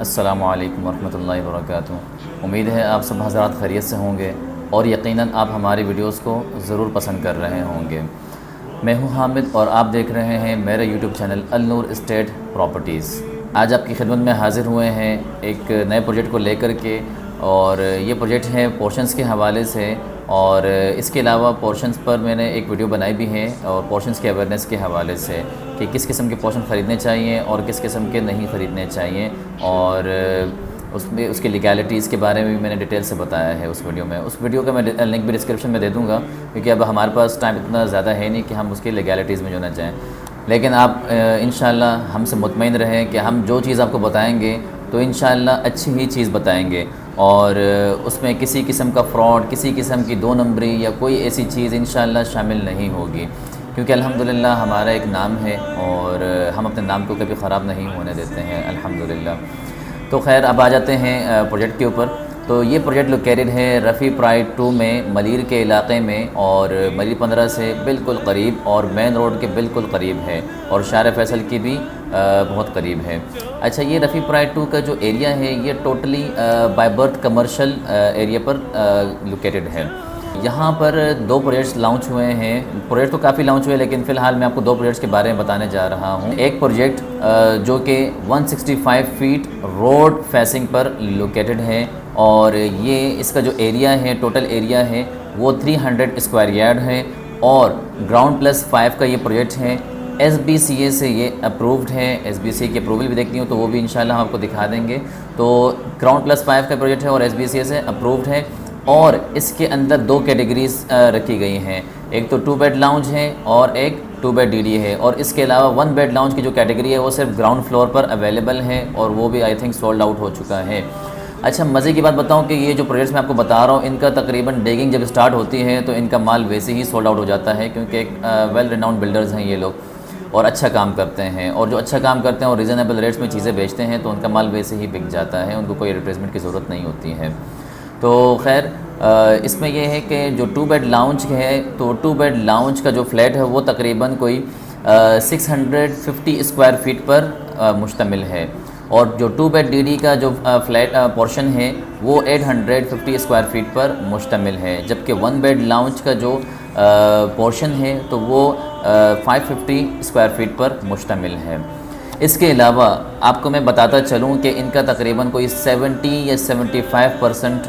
अस्सलामु अलैकुम वरहमतुल्लाहि वबरकातुहू। उम्मीद है आप सब हज़रात खैरियत से होंगे और यकीनन आप हमारी वीडियोस को ज़रूर पसंद कर रहे होंगे। मैं हूं हामिद और आप देख रहे हैं मेरे यूट्यूब चैनल अल नूर इस्टेट प्रॉपर्टीज़। आज आपकी खिदमत में हाज़िर हुए हैं एक नए प्रोजेक्ट को लेकर के, और ये प्रोजेक्ट है पोर्शंस के हवाले से, और इसके अलावा पोर्शंस पर मैंने एक वीडियो बनाई भी है और पोर्शंस के अवेयरनेस के हवाले से कि किस किस्म के पोर्शन ख़रीदने चाहिए और किस किस्म के नहीं ख़रीदने चाहिए, और उसमें उसकी लीगैलिटीज़ के बारे में भी मैंने डिटेल से बताया है उस वीडियो में। उस वीडियो का मैं लिंक भी डिस्क्रिप्शन में दे दूँगा, क्योंकि अब हमारे पास टाइम इतना ज़्यादा है नहीं कि हम उसकी लीगैलिटीज़ में जो ना जाएँ। लेकिन आप इंशाअल्लाह हमसे मुतमईन रहें कि हम जो चीज़ आपको बताएंगे तो इंशाअल्लाह अच्छी ही चीज़ बताएंगे, और उसमें किसी किस्म का फ़्रॉड, किसी किस्म की दो नंबरी या कोई ऐसी चीज़ इंशाअल्लाह शामिल नहीं होगी, क्योंकि अल्हम्दुलिल्लाह हमारा एक नाम है और हम अपने नाम को कभी ख़राब नहीं होने देते हैं अल्हम्दुलिल्लाह। तो खैर अब आ जाते हैं प्रोजेक्ट के ऊपर। तो ये प्रोजेक्ट लोकेटेड है रफ़ी प्राइड 2 में, मलीर के इलाक़े में, और मलीर 15 से बिल्कुल करीब और मेन रोड के बिल्कुल करीब है, और शार फैसल की भी बहुत करीब है। अच्छा, ये रफ़ी प्राइड 2 का जो एरिया है ये totally by birth commercial area पर लोकेटेड है। यहाँ पर दो प्रोजेक्ट्स लॉन्च हुए हैं। प्रोजेक्ट तो काफ़ी लॉन्च हुए, लेकिन फ़िलहाल मैं आपको दो प्रोजेक्ट्स के बारे में बताने जा रहा हूँ। एक प्रोजेक्ट जो कि 165 फीट रोड फेसिंग पर लोकेटेड है, और ये इसका जो एरिया है, टोटल एरिया है वो 300 स्क्वायर यार्ड है, और ग्राउंड प्लस 5 का ये प्रोजेक्ट है। SBCA से ये अप्रूव्ड है। SBCA की अप्रूवल भी देखनी हो तो वो भी इंशाल्लाह हम आपको दिखा देंगे। तो ग्राउंड प्लस 5 का प्रोजेक्ट है और SBCA से अप्रूव्ड है, और इसके अंदर दो कैटेगरीज रखी गई हैं। एक तो 2 बेड लाउंज है और एक 2 बेड DD है, और इसके अलावा 1 बेड लाउंज की जो कैटेगरी है वो सिर्फ ग्राउंड फ्लोर पर अवेलेबल है, और वो भी आई थिंक सोल्ड आउट हो चुका है। अच्छा, मज़े की बात बताऊं कि ये जो प्रोजेक्ट्स मैं आपको बता रहा हूँ, इनका तकरीबन डिगिंग जब स्टार्ट होती है तो इनका माल वैसे ही सोल्ड आउट हो जाता है, क्योंकि एक वेल रिनाउंड बिल्डर्स हैं ये लोग और अच्छा काम करते हैं, और जो अच्छा काम करते हैं और रीज़नेबल रेट्स में चीज़ें बेचते हैं तो उनका माल वैसे ही बिक जाता है, उनको कोई रिप्लेसमेंट की ज़रूरत नहीं होती है। तो खैर इसमें यह है कि जो 2 बेड लाउंज है, तो 2 बेड लाउंज का जो फ्लैट है वो तकरीबन कोई 650 स्क्वायर फीट पर मुश्तमिल है, और जो 2 बेड DD का जो फ्लैट पोर्शन है वो 850 स्क्वायर फीट पर मुश्तमिल है, जबकि 1 बेड लाउंज का जो पोर्शन है तो वो 550 स्क्वायर फीट पर मुश्तमिल है। इसके अलावा आपको मैं बताता चलूँ कि इनका तकरीबन कोई 70 या 75%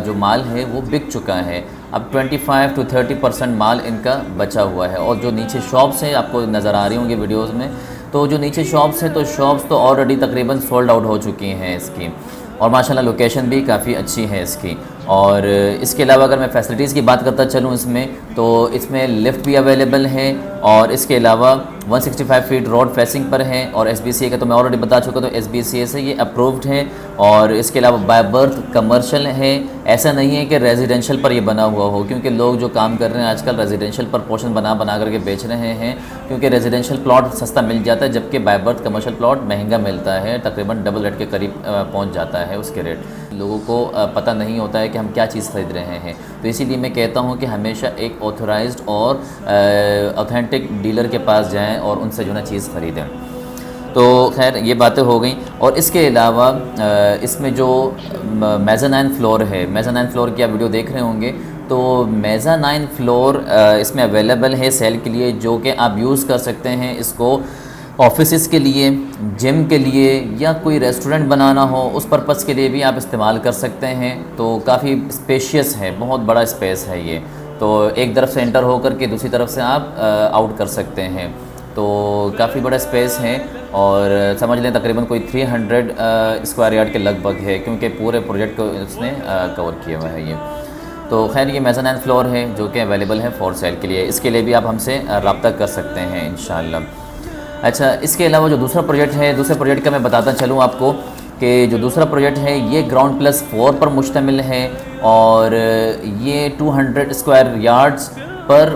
जो माल है वो बिक चुका है। अब 25 to 30% माल इनका बचा हुआ है, और जो नीचे शॉप्स हैं आपको नज़र आ रही होंगी वीडियोस में, तो जो नीचे शॉप्स हैं तो शॉप्स तो ऑलरेडी तकरीबन सोल्ड आउट हो चुकी हैं इसकी, और माशाल्लाह लोकेशन भी काफ़ी अच्छी है इसकी। और इसके अलावा अगर मैं फ़ैसिलिटीज़ की बात करता चलूँ इसमें, तो इसमें लिफ्ट भी अवेलेबल है, और इसके अलावा 165 फीट रोड फेसिंग पर है, और SBCA का तो मैं ऑलरेडी बता चुका, तो SBCA से ये अप्रूव्ड है, और इसके अलावा बाय बर्थ कमर्शियल है। ऐसा नहीं है कि रेजिडेंशियल पर ये बना हुआ हो, क्योंकि लोग जो काम कर रहे हैं आजकल रेजिडेंशियल पर पोर्शन बना करके बेच रहे हैं, क्योंकि रेजिडेंशियल प्लॉट सस्ता मिल जाता है, जबकि बाय बर्थ कमर्शियल प्लॉट महंगा मिलता है, तकरीबन डबल रेट के करीब पहुँच जाता है उसके रेट। लोगों को पता नहीं होता है कि हम क्या चीज़ ख़रीद रहे हैं, तो इसीलिए मैं कहता हूँ कि हमेशा एक ऑथराइज्ड और ऑथेंटिक डीलर के पास जाएं और उनसे जो ना चीज़ ख़रीदें। तो खैर ये बातें हो गई, और इसके अलावा इसमें जो मेज़ानाइन फ्लोर है, मेज़ानाइन फ्लोर की आप वीडियो देख रहे होंगे, तो मेज़ानाइन फ्लोर इसमें अवेलेबल है सेल के लिए, जो कि आप यूज़ कर सकते हैं इसको ऑफिसेस के लिए, जिम के लिए, या कोई रेस्टोरेंट बनाना हो उस पर्पज़ के लिए भी आप इस्तेमाल कर सकते हैं। तो काफ़ी स्पेशियस है, बहुत बड़ा स्पेस है ये, तो एक तरफ से एंटर होकर के दूसरी तरफ से आप आउट कर सकते हैं, तो काफ़ी बड़ा स्पेस है, और समझ लें तकरीबन कोई 300 स्क्वायर यार्ड के लगभग है, क्योंकि पूरे प्रोजेक्ट को इसने कवर किया हुआ है ये। तो खैर ये मेज़ानाइन फ्लोर है जो कि अवेलेबल है फॉर सेल के लिए, इसके लिए भी आप हमसे रब्ता कर सकते हैं इंशाअल्लाह। अच्छा, इसके अलावा जो दूसरा प्रोजेक्ट है, दूसरे प्रोजेक्ट का मैं बताता चलूँ आपको कि जो दूसरा प्रोजेक्ट है ये ग्राउंड प्लस 4 पर मुश्तमिल है, और ये 200 स्क्वायर यार्ड्स पर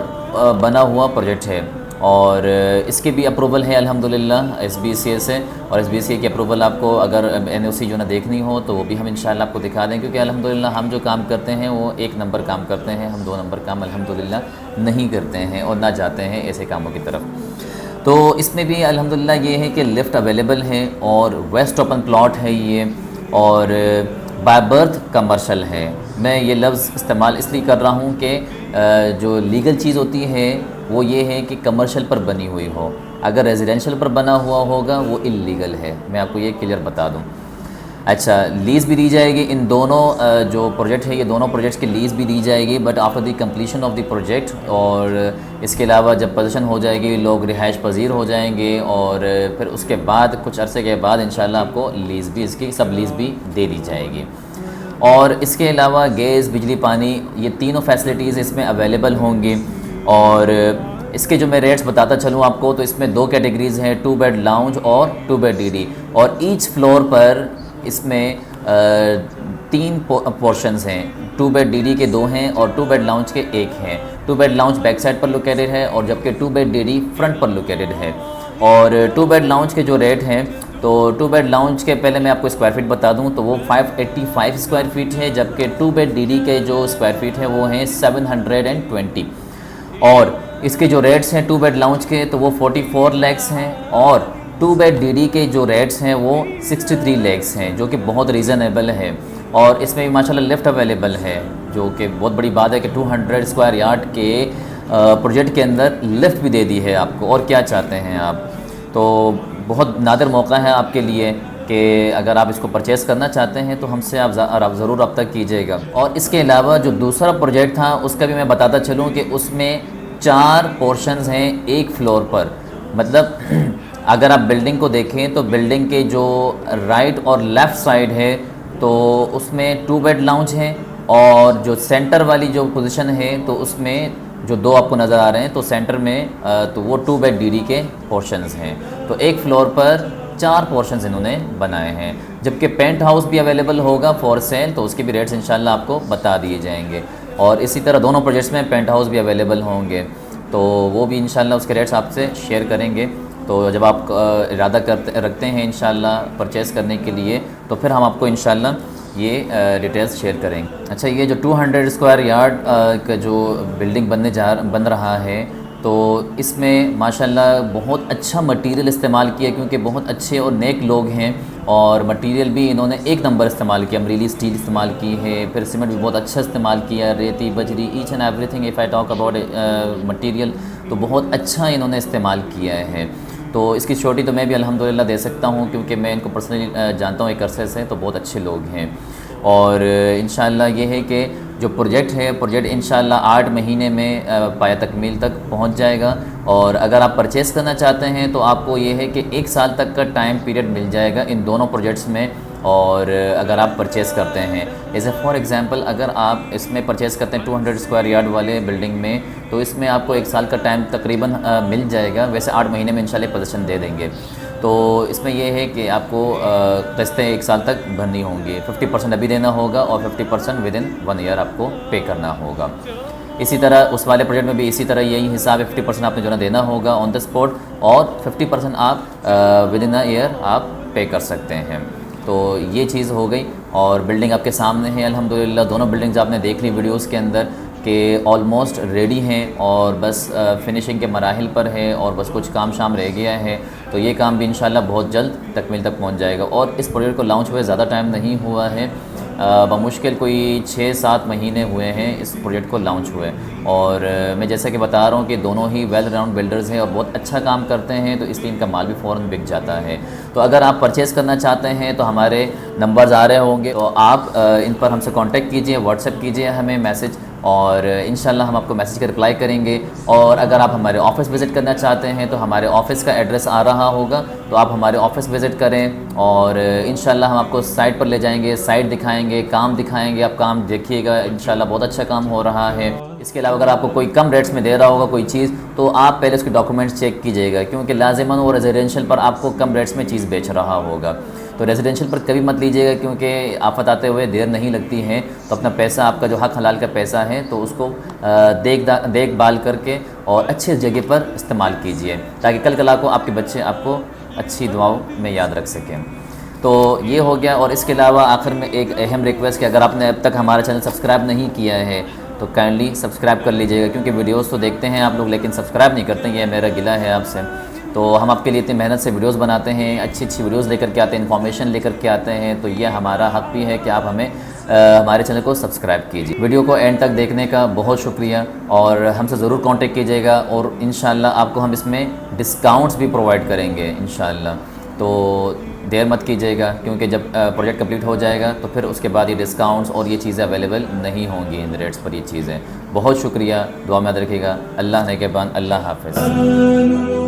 बना हुआ प्रोजेक्ट है, और इसके भी अप्रूवल है अल्हम्दुलिल्लाह SBCA से। और SBCA की अप्रूवल आपको अगर NOC जो ना देखनी हो तो वो भी हम इंशाल्लाह आपको दिखा दें, क्योंकि अल्हम्दुलिल्लाह हम जो काम करते हैं वो 1 नंबर काम करते हैं, हम 2 नंबर काम अल्हम्दुलिल्लाह नहीं करते हैं और ना जाते हैं ऐसे कामों की तरफ। तो इसमें भी अल्हम्दुलिल्लाह ये है कि लिफ्ट अवेलेबल है और वेस्ट ओपन प्लॉट है ये, और बाय बर्थ कमर्शल है। मैं ये लफ्ज़ इस्तेमाल इसलिए कर रहा हूँ कि जो लीगल चीज़ होती है वो ये है कि कमर्शियल पर बनी हुई हो, अगर रेजिडेंशियल पर बना हुआ होगा वो इल्लीगल है, मैं आपको ये क्लियर बता दूँ। अच्छा, लीज़ भी दी जाएगी इन दोनों जो प्रोजेक्ट है, ये दोनों प्रोजेक्ट्स की लीज़ भी दी जाएगी, but after the completion of the project. और इसके अलावा जब पोजीशन हो जाएगी लोग रिहाइश पजीर हो जाएंगे, और फिर उसके बाद कुछ अरसे के बाद इंशाल्लाह आपको लीज़ भी, इसकी सब लीज़ भी दे दी जाएगी। और इसके अलावा गैस, बिजली, पानी, ये तीनों फैसिलिटीज़ इसमें अवेलेबल होंगी। और इसके जो मैं रेट्स बताता चलूँ आपको, तो इसमें 2 कैटेगरीज़ हैं, 2 बेड लाउंज और 2 बेड DD। और ईच फ्लोर पर इसमें 3 पोर्शंस हैं। 2 बेड DD के 2 हैं और 2 बेड लाउंज के 1 हैं। 2 बेड लाउंज बैक साइड पर लोकेटेड है और जबकि 2 बेड DD फ्रंट पर लोकेटेड है। और 2 बेड लाउंज के जो रेट हैं, तो 2 बेड लाउंज के पहले मैं आपको स्क्वायर फीट बता दूं तो वो 585 स्क्वायर फीट है, जबकि 2 बेड DD के जो स्क्वायर फीट है वो हैं 720। और इसके जो रेट्स हैं 2 बेड लाउंज के तो वो 44 लैक्स हैं, और 2 बेड DD के जो रेट्स हैं वो 63 लैक्स हैं, जो कि बहुत रीज़नेबल है। और इसमें भी माशाल्लाह लिफ्ट अवेलेबल है, जो कि बहुत बड़ी बात है कि 200 स्क्वायर यार्ड के प्रोजेक्ट के अंदर लिफ्ट भी दे दी है आपको, और क्या चाहते हैं आप। तो बहुत नादिर मौका है आपके लिए कि अगर आप इसको परचेज़ करना चाहते हैं तो हमसे आप ज़रूर रब्ता कीजिएगा। और इसके अलावा जो दूसरा प्रोजेक्ट था उसका भी मैं बताता चलूँ कि उसमें 4 पोर्शंस हैं एक फ्लोर पर। मतलब अगर आप बिल्डिंग को देखें तो बिल्डिंग के जो राइट और लेफ़्ट साइड है तो उसमें 2 बेड लाउंज है, और जो सेंटर वाली जो पोजीशन है तो उसमें जो 2 आपको नज़र आ रहे हैं तो सेंटर में तो वो 2 बेड DD के पोर्शंस हैं। तो एक फ्लोर पर 4 पोर्शंस इन्होंने बनाए हैं। जबकि पेंट हाउस भी अवेलेबल होगा फॉर सेल, तो उसके भी रेट्स इंशाल्लाह आपको बता दिए जाएंगे। और इसी तरह दोनों प्रोजेक्ट्स में पेंट हाउस भी अवेलेबल होंगे, तो वो भी इंशाल्लाह उसके रेट्स आपसे शेयर करेंगे। तो जब आप इरादा रखते हैं इंशाल्लाह परचेज़ करने के लिए, तो फिर हम आपको इंशाल्लाह ये डिटेल्स शेयर करेंगे। अच्छा, ये जो 200 स्क्वायर यार्ड का जो बिल्डिंग बन रहा है, तो इसमें माशाल्लाह बहुत अच्छा मटेरियल इस्तेमाल किया, क्योंकि बहुत अच्छे और नेक लोग हैं। और मटेरियल भी इन्होंने 1 नंबर इस्तेमाल किया, अमरीली स्टील इस्तेमाल की है, फिर सीमेंट भी बहुत अच्छा इस्तेमाल किया, रेती, बजरी, each and everything. If I talk about material तो बहुत अच्छा इन्होंने इस्तेमाल किया है। तो इसकी श्योरिटी तो मैं भी अल्हम्दुलिल्लाह दे सकता हूँ, क्योंकि मैं इनको पर्सनली जानता हूँ एक अरसे से, तो बहुत अच्छे लोग हैं। और इंशाल्लाह ये है कि जो प्रोजेक्ट इंशाल्लाह 8 महीने में पाया तकमील तक पहुँच जाएगा। और अगर आप परचेज़ करना चाहते हैं तो आपको ये है कि 1 साल तक का टाइम पीरियड मिल जाएगा इन दोनों प्रोजेक्ट्स में। और अगर आप परचेज़ करते हैं एज़ ए फॉर एग्ज़ाम्पल, अगर आप इसमें परचेज़ करते हैं 200 स्क्वायर यार्ड वाले बिल्डिंग में, तो इसमें आपको 1 साल का टाइम तकरीबन मिल जाएगा। वैसे 8 महीने में इंशाल्लाह पोजीशन दे देंगे। तो इसमें यह है कि आपको किस्तें 1 साल तक भरनी होंगी, 50% अभी देना होगा और 50% विदिन 1 ईयर आपको पे करना होगा। इसी तरह उस वाले प्रोजेक्ट में भी इसी तरह यही हिसाब है, 50% आपने जो ना देना होगा ऑन द स्पॉट, और 50% आप विदिन अ ईयर आप पे कर सकते हैं। तो ये चीज़ हो गई। और बिल्डिंग आपके सामने है अल्हम्दुलिल्लाह। दोनों बिल्डिंग्स आपने देख ली वीडियोस के अंदर कि ऑलमोस्ट रेडी हैं, और बस फिनिशिंग के मराहिल पर है, और बस कुछ काम शाम रह गया है। तो ये काम भी इंशाल्लाह बहुत जल्द तकमील तक पहुंच जाएगा। और इस प्रोजेक्ट को लॉन्च हुए ज़्यादा टाइम नहीं हुआ है, बमुश्किल कोई 6-7 महीने हुए हैं इस प्रोजेक्ट को लॉन्च हुए। और मैं जैसा कि बता रहा हूँ कि दोनों ही वेल राउंड बिल्डर्स हैं और बहुत अच्छा काम करते हैं, तो इसलिए इनका माल भी फ़ौरन बिक जाता है। तो अगर आप परचेज़ करना चाहते हैं तो हमारे नंबर्स आ रहे होंगे, तो आप इन पर हमसे कांटेक्ट कीजिए, व्हाट्सएप कीजिए हमें मैसेज, और इंशाल्लाह हम आपको मैसेज का रिप्लाई करेंगे। और अगर आप हमारे ऑफ़िस विज़िट करना चाहते हैं तो हमारे ऑफ़िस का एड्रेस आ रहा होगा, तो आप हमारे ऑफ़िस विज़िट करें, और इंशाल्लाह हम आपको साइट पर ले जाएंगे, साइट दिखाएंगे, काम दिखाएंगे, आप काम देखिएगा, इंशाल्लाह बहुत अच्छा काम हो रहा है। इसके अलावा अगर आपको कोई कम रेट्स में दे रहा होगा कोई चीज़, तो आप पहले उसके डॉक्यूमेंट्स चेक कीजिएगा, क्योंकि लाजिमन वो रेजिडेंशियल पर आपको कम रेट्स में चीज़ बेच रहा होगा। तो रेजिडेंशियल पर कभी मत लीजिएगा, क्योंकि आफत आते हुए देर नहीं लगती है। तो अपना पैसा, आपका जो हक हलाल का पैसा है, तो उसको देखभाल करके और अच्छी जगह पर इस्तेमाल कीजिए, ताकि कल कला को आपके बच्चे आपको अच्छी दुआओं में याद रख सकें। तो ये हो गया। और इसके अलावा आखिर में एक अहम रिक्वेस्ट कि अगर आपने अब तक हमारा चैनल सब्सक्राइब नहीं किया है तो काइंडली सब्सक्राइब कर लीजिएगा, क्योंकि वीडियोस तो देखते हैं आप लोग लेकिन सब्सक्राइब नहीं करते। ये मेरा गिला है आपसे। तो हम आपके लिए इतनी मेहनत से वीडियोस बनाते हैं, अच्छी अच्छी वीडियोस लेकर के आते हैं, इन्फॉर्मेशन लेकर के आते हैं। तो ये हमारा हक भी है कि आप हमें हमारे चैनल को सब्सक्राइब कीजिए। वीडियो को एंड तक देखने का बहुत शुक्रिया, और हमसे ज़रूर कांटेक्ट कीजिएगा, और इंशाल्लाह आपको हम इसमें डिस्काउंट्स भी प्रोवाइड करेंगे इंशाल्लाह। तो देर मत कीजिएगा, क्योंकि जब प्रोजेक्ट कंप्लीट हो जाएगा तो फिर उसके बाद ये डिस्काउंट्स और ये चीज़ें अवेलेबल नहीं होंगी इन रेट्स पर। ये चीज़ें बहुत शुक्रिया, दुआ में याद रखिएगा। अल्लाह नेगहबान, अल्लाह हाफ़िज़।